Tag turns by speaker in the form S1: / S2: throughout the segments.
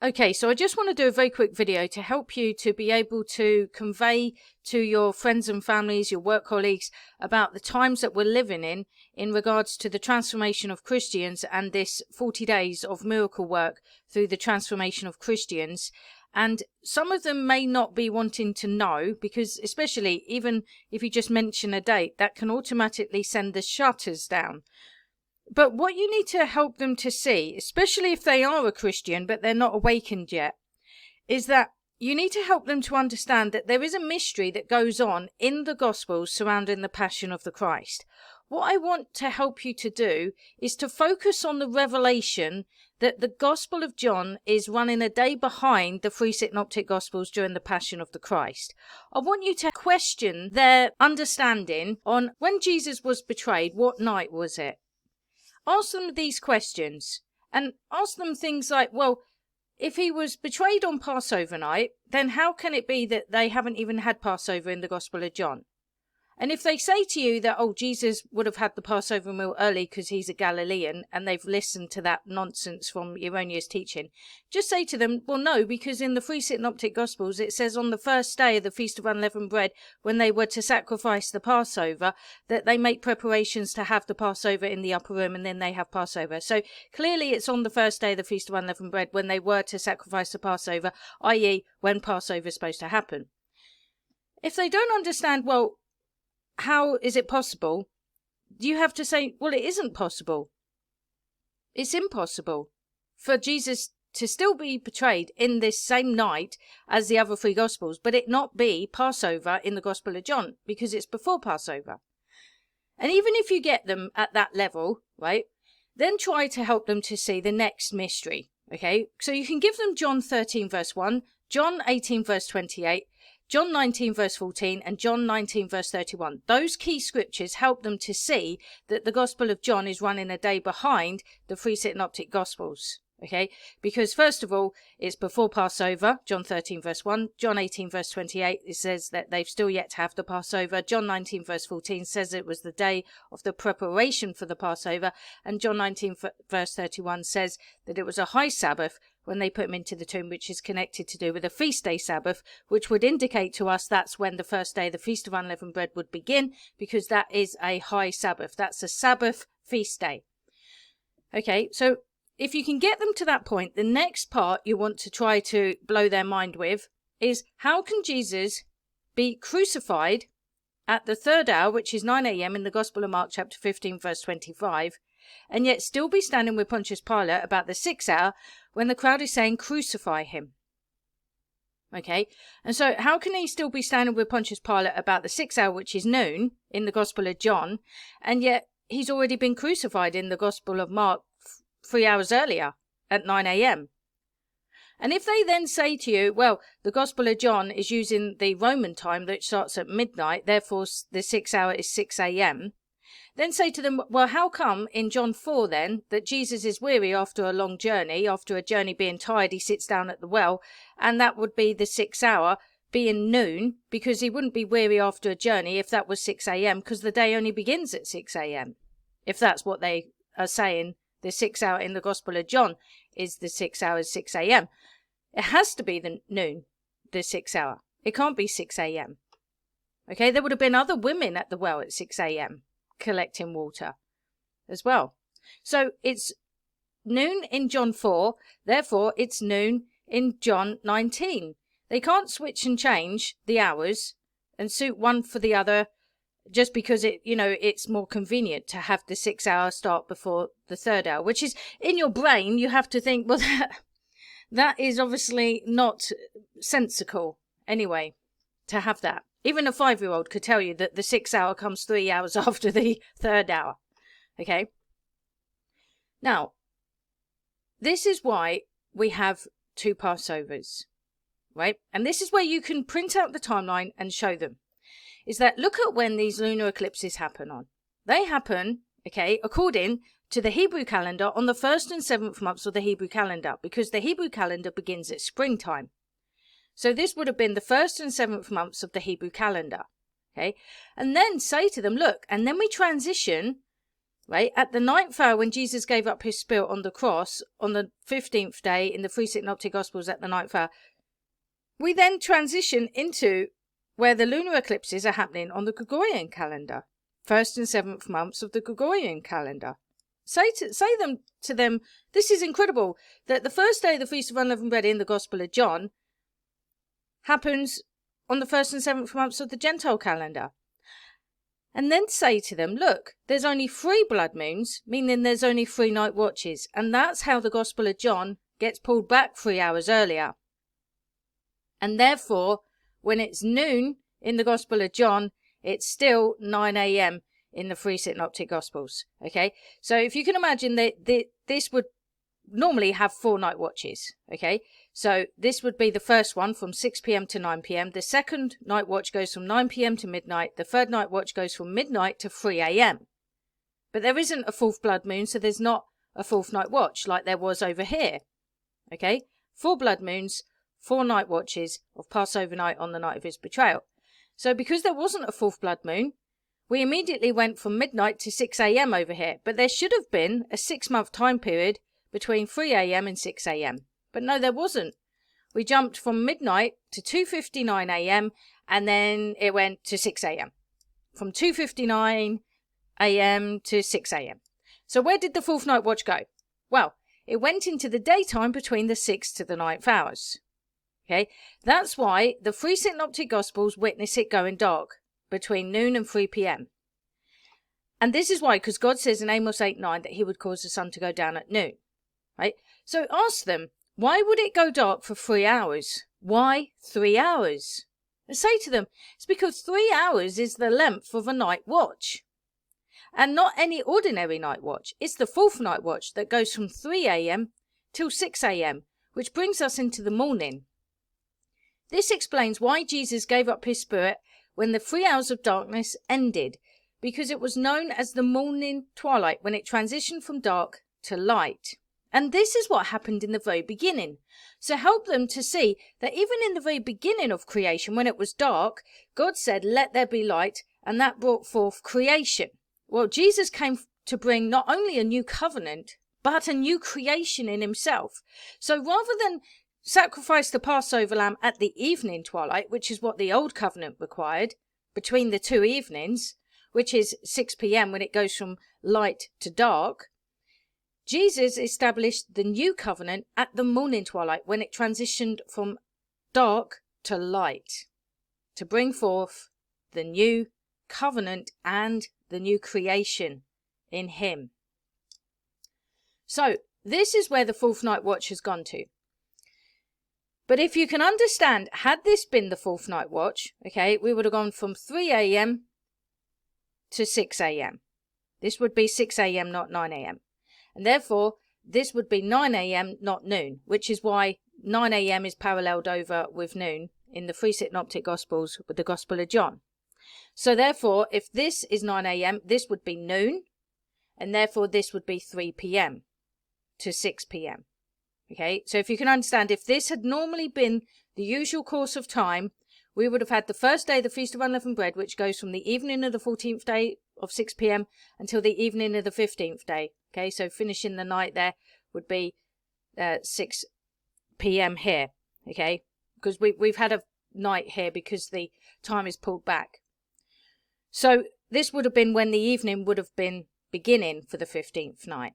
S1: Okay, so I just want to do a very quick video to help you to be able to convey to your friends and families, your work colleagues, about the times that we're living in regards to the transformation of Christians and this 40 days of miracle work through the transformation of Christians. And some of them may not be wanting to know, because especially even if you just mention a date, that can automatically send the shutters down. But what you need to help them to see, especially if they are a Christian but they're not awakened yet, is that you need to help them to understand that there is a mystery that goes on in the Gospels surrounding the Passion of the Christ. What I want to help you to do is to focus on the revelation that the Gospel of John is running a day behind the three synoptic Gospels during the Passion of the Christ. I want you to question their understanding on when Jesus was betrayed, what night was it? Ask them these questions and ask them things like, well, if he was betrayed on Passover night, then how can it be that they haven't even had Passover in the Gospel of John? And if they say to you that, oh, Jesus would have had the Passover meal early because he's a Galilean, and they've listened to that nonsense from erroneous teaching, just say to them, well, no, because in the three synoptic Gospels, it says on the first day of the Feast of Unleavened Bread, when they were to sacrifice the Passover, that they make preparations to have the Passover in the upper room, and then they have Passover. So clearly it's on the first day of the Feast of Unleavened Bread when they were to sacrifice the Passover, i.e. when Passover is supposed to happen. If they don't understand, well, how is it possible? You have to say, well, it isn't possible. It's impossible for Jesus to still be betrayed in this same night as the other three Gospels, but it not be Passover in the Gospel of John, because it's before Passover. And even if you get them at that level, right, then try to help them to see the next mystery, okay? So you can give them John 13 verse 1, John 18 verse 28, John 19 verse 14 and John 19 verse 31. Those key scriptures help them to see that the Gospel of John is running a day behind the three synoptic Gospels. Okay, because first of all, it's before Passover, John 13 verse 1, John 18 verse 28, it says that they've still yet to have the Passover. John 19 verse 14 says it was the day of the preparation for the Passover. And John 19 verse 31 says that it was a high Sabbath when they put him into the tomb, which is connected to do with a feast day Sabbath, which would indicate to us that's when the first day of the Feast of Unleavened Bread would begin, because that is a high Sabbath. That's a Sabbath feast day. Okay, so if you can get them to that point, the next part you want to try to blow their mind with is, how can Jesus be crucified at the third hour, which is 9 a.m. in the Gospel of Mark chapter 15 verse 25, and yet still be standing with Pontius Pilate about the 6th hour when the crowd is saying, crucify him? Okay, and so how can he still be standing with Pontius Pilate about the 6th hour, which is noon, in the Gospel of John, and yet he's already been crucified in the Gospel of Mark 3 hours earlier at 9 a.m. And if they then say to you, well, the Gospel of John is using the Roman time that starts at midnight, therefore the 6th hour is 6 a.m., then say to them, well, how come in John 4 then that Jesus is weary after a long journey, after a journey being tired, he sits down at the well, and that would be the 6th hour being noon, because he wouldn't be weary after a journey if that was 6 a.m., because the day only begins at 6 a.m. If that's what they are saying, the 6th hour in the Gospel of John is the 6th hour, 6 a.m. It has to be the noon, the 6th hour. It can't be 6 a.m. Okay, there would have been other women at the well at 6 a.m. collecting water as well. So it's noon in John 4, therefore it's noon in John 19. They can't switch and change the hours and suit one for the other just because it's more convenient to have the 6 hour start before the third hour, which is, in your brain, you have to think, well, that is obviously not sensical anyway, to have that. Even a 5-year-old could tell you that the 6th hour comes 3 hours after the third hour. Okay? Now, this is why we have 2 Passovers, right? And this is where you can print out the timeline and show them. Is that, look at when these lunar eclipses happen on. They happen, okay, according to the Hebrew calendar on the 1st and 7th months of the Hebrew calendar, because the Hebrew calendar begins at springtime. So this would have been the 1st and 7th months of the Hebrew calendar, okay? And then say to them, look, and then we transition, right? At the 9th hour, when Jesus gave up his spirit on the cross, on the 15th day in the 3 Synoptic Gospels at the 9th hour, we then transition into where the lunar eclipses are happening on the Gregorian calendar, 1st and 7th months of the Gregorian calendar. Say to them, this is incredible, that the first day of the Feast of Unleavened Bread in the Gospel of John happens on the 1st and 7th months of the Gentile calendar. And then say to them, look, there's only 3 blood moons, meaning there's only 3 night watches. And that's how the Gospel of John gets pulled back 3 hours earlier. And therefore, when it's noon in the Gospel of John, it's still 9 a.m. in the 3 Synoptic Gospels. Okay, so if you can imagine that this would normally have 4 night watches. Okay, so this would be the first one from 6 p.m. to 9 p.m. The second night watch goes from 9 p.m. to midnight. The third night watch goes from midnight to 3 a.m. But there isn't a 4th blood moon, so there's not a 4th night watch like there was over here. Okay, 4 blood moons, 4 night watches of Passover night on the night of his betrayal. So because there wasn't a 4th blood moon, we immediately went from midnight to 6 a.m. over here. But there should have been a 6-month time period between 3 a.m. and 6 a.m. But no, there wasn't. We jumped from midnight to 2:59 a.m. and then it went to 6 a.m. From 2:59 a.m. to 6 a.m. So where did the 4th night watch go? Well, it went into the daytime between the 6th to the 9th hours. Okay, that's why the 3 Synoptic Gospels witness it going dark between noon and 3 p.m. And this is why, because God says in Amos 8:9 that he would cause the sun to go down at noon. Right? So ask them, why would it go dark for 3 hours? Why 3 hours? And say to them, it's because 3 hours is the length of a night watch. And not any ordinary night watch. It's the 4th night watch that goes from 3 a.m. till 6 a.m., which brings us into the morning. This explains why Jesus gave up his spirit when the 3 hours of darkness ended, because it was known as the morning twilight when it transitioned from dark to light. And this is what happened in the very beginning. So help them to see that even in the very beginning of creation, when it was dark, God said, let there be light, and that brought forth creation. Well, Jesus came to bring not only a new covenant, but a new creation in himself. So rather than sacrifice the Passover lamb at the evening twilight, which is what the old covenant required, between the 2 evenings, which is 6 p.m. when it goes from light to dark, Jesus established the new covenant at the morning twilight when it transitioned from dark to light, to bring forth the new covenant and the new creation in him. So this is where the 4th night watch has gone to. But if you can understand, had this been the 4th night watch, okay, we would have gone from 3 a.m. to 6 a.m. This would be 6 a.m., not 9 a.m. And therefore, this would be 9 a.m., not noon, which is why 9 a.m. is paralleled over with noon in the 3 Synoptic Gospels with the Gospel of John. So therefore, if this is 9 a.m., this would be noon, and therefore this would be 3 p.m. to 6 p.m. Okay, so if you can understand, if this had normally been the usual course of time, we would have had the first day of the Feast of Unleavened Bread, which goes from the evening of the 14th day of 6 p.m. until the evening of the 15th day. Okay, so finishing the night there would be 6 p.m. here. Okay, because we've had a night here because the time is pulled back. So this would have been when the evening would have been beginning for the 15th night.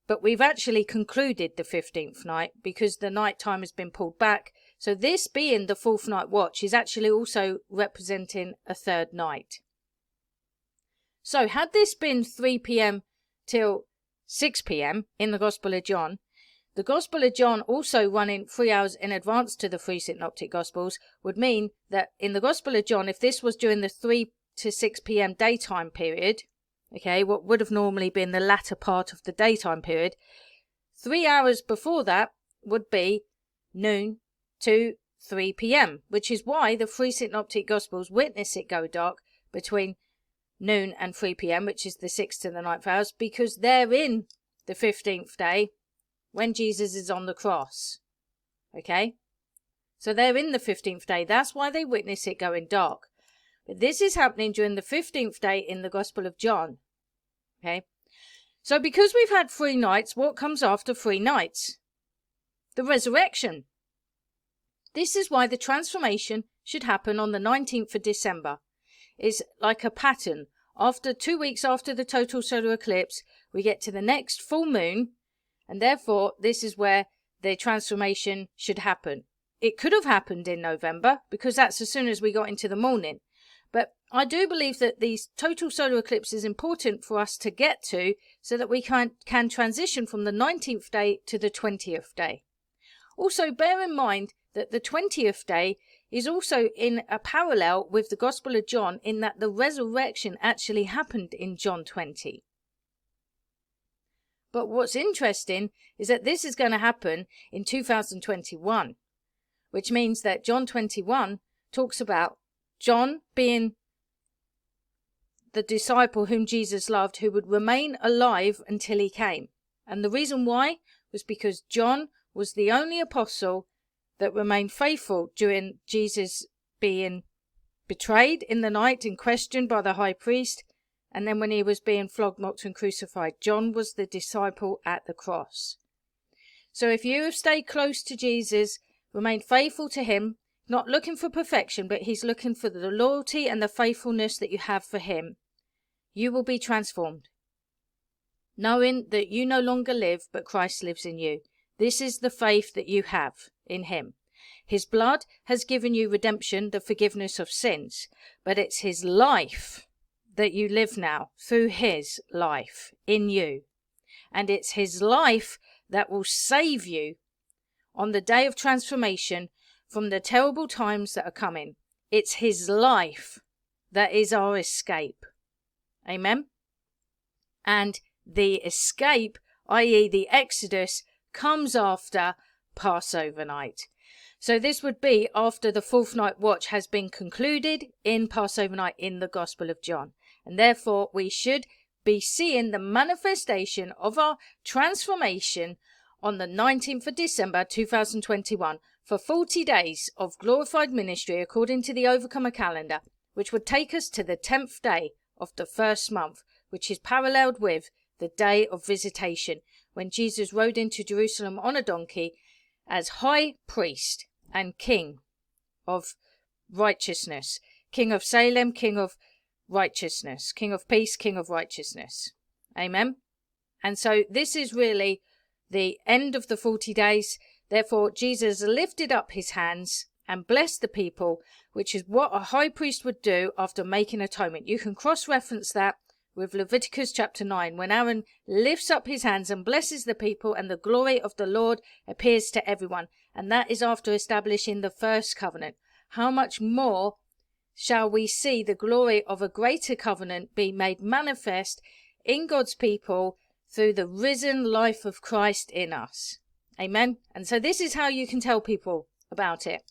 S1: But we've actually concluded the 15th night because the night time has been pulled back. So this being the 4th night watch is actually also representing a 3rd night. So had this been 3 p.m. till 6 p.m. in the Gospel of John, the Gospel of John also running 3 hours in advance to the 3 Synoptic Gospels would mean that in the Gospel of John, if this was during the 3 to 6 p.m. daytime period, okay, what would have normally been the latter part of the daytime period, 3 hours before that would be noon to 3 p.m., which is why the 3 Synoptic Gospels witness it go dark between noon and 3 p.m., which is the 6th to the 9th hours, because they're in the 15th day when Jesus is on the cross. Okay? So they're in the 15th day. That's why they witness it going dark. But this is happening during the 15th day in the Gospel of John. Okay? So because we've had 3 nights, what comes after 3 nights? The resurrection. This is why the transformation should happen on the 19th of December. It's like a pattern. After 2 weeks after the total solar eclipse, we get to the next full moon, and therefore this is where the transformation should happen. It could have happened in November, because that's as soon as we got into the morning. But I do believe that the total solar eclipse is important for us to get to, so that we can transition from the 19th day to the 20th day. Also, bear in mind that the 20th day is also in a parallel with the Gospel of John, in that the resurrection actually happened in John 20. But what's interesting is that this is going to happen in 2021, which means that John 21 talks about John being the disciple whom Jesus loved, who would remain alive until he came. And the reason why was because John was the only apostle that remained faithful during Jesus being betrayed in the night and questioned by the high priest, and then when he was being flogged, mocked and crucified. John was the disciple at the cross. So if you have stayed close to Jesus, remained faithful to him, not looking for perfection, but he's looking for the loyalty and the faithfulness that you have for him, you will be transformed, knowing that you no longer live, but Christ lives in you. This is the faith that you have in him. His blood has given you redemption, the forgiveness of sins, but it's his life that you live now, through his life in you. And it's his life that will save you on the day of transformation from the terrible times that are coming. It's his life that is our escape. Amen? And the escape, i.e. the Exodus, comes after Passover night. So this would be after the 4th night watch has been concluded in Passover night in the Gospel of John. And therefore we should be seeing the manifestation of our transformation on the 19th of December 2021 for 40 days of glorified ministry according to the Overcomer calendar, which would take us to the 10th day of the 1st month, which is paralleled with the day of visitation, when Jesus rode into Jerusalem on a donkey as high priest and king of righteousness, king of Salem, king of righteousness, king of peace, king of righteousness. Amen. And so this is really the end of the 40 days. Therefore Jesus lifted up his hands and blessed the people, which is what a high priest would do after making atonement. You can cross-reference that with Leviticus chapter 9, when Aaron lifts up his hands and blesses the people, and the glory of the Lord appears to everyone. And that is after establishing the first covenant. How much more shall we see the glory of a greater covenant be made manifest in God's people through the risen life of Christ in us? Amen. And so this is how you can tell people about it.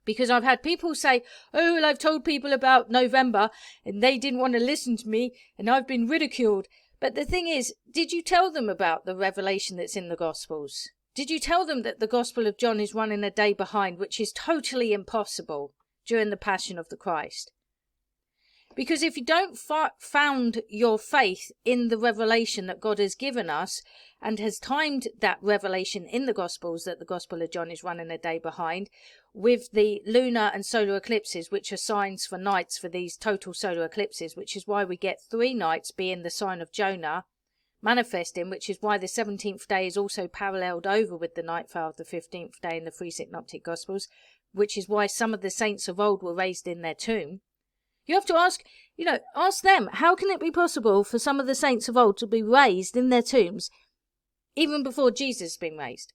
S1: Because I've had people say, oh, well, I've told people about November and they didn't want to listen to me and I've been ridiculed. But the thing is, did you tell them about the revelation that's in the Gospels? Did you tell them that the Gospel of John is running a day behind, which is totally impossible during the Passion of the Christ? Because if you don't found your faith in the revelation that God has given us and has timed that revelation in the Gospels, that the Gospel of John is running a day behind, with the lunar and solar eclipses, which are signs for nights for these total solar eclipses, which is why we get 3 nights being the sign of Jonah manifesting, which is why the 17th day is also paralleled over with the 9th hour of the 15th day in the 3 synoptic Gospels, which is why some of the saints of old were raised in their tomb. You have to ask them, how can it be possible for some of the saints of old to be raised in their tombs even before Jesus has been raised?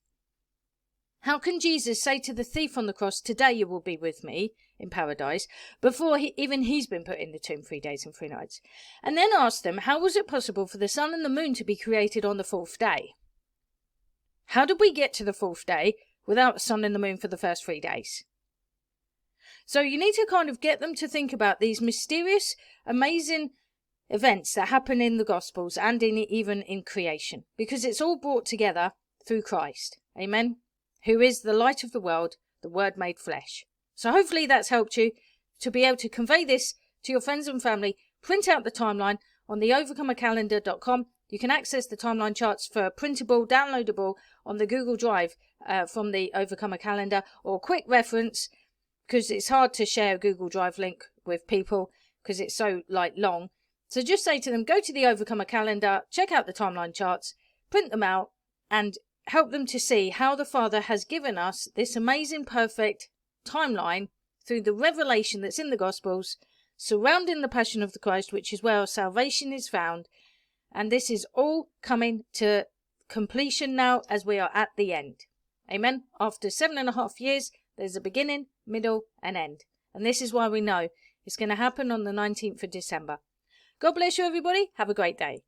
S1: How can Jesus say to the thief on the cross, today you will be with me in paradise, before he's been put in the tomb 3 days and 3 nights? And then ask them, how was it possible for the sun and the moon to be created on the 4th day? How did we get to the 4th day without the sun and the moon for the first 3 days? So you need to kind of get them to think about these mysterious, amazing events that happen in the Gospels and even in creation, because it's all brought together through Christ. Amen. Who is the light of the world, the Word made flesh. So hopefully that's helped you to be able to convey this to your friends and family. Print out the timeline on the overcomercalendar.com You can access the timeline charts for printable, downloadable on the Google Drive from the Overcomer calendar, or quick reference, because it's hard to share a Google Drive link with people because it's so long. So just say to them, go to the Overcomer calendar, check out the timeline charts, print them out, and help them to see how the Father has given us this amazing, perfect timeline through the revelation that's in the Gospels, surrounding the Passion of the Christ, which is where our salvation is found. And this is all coming to completion now as we are at the end. Amen. After 7.5 years, there's a beginning, middle, and end. And this is why we know it's going to happen on the 19th of December. God bless you, everybody. Have a great day.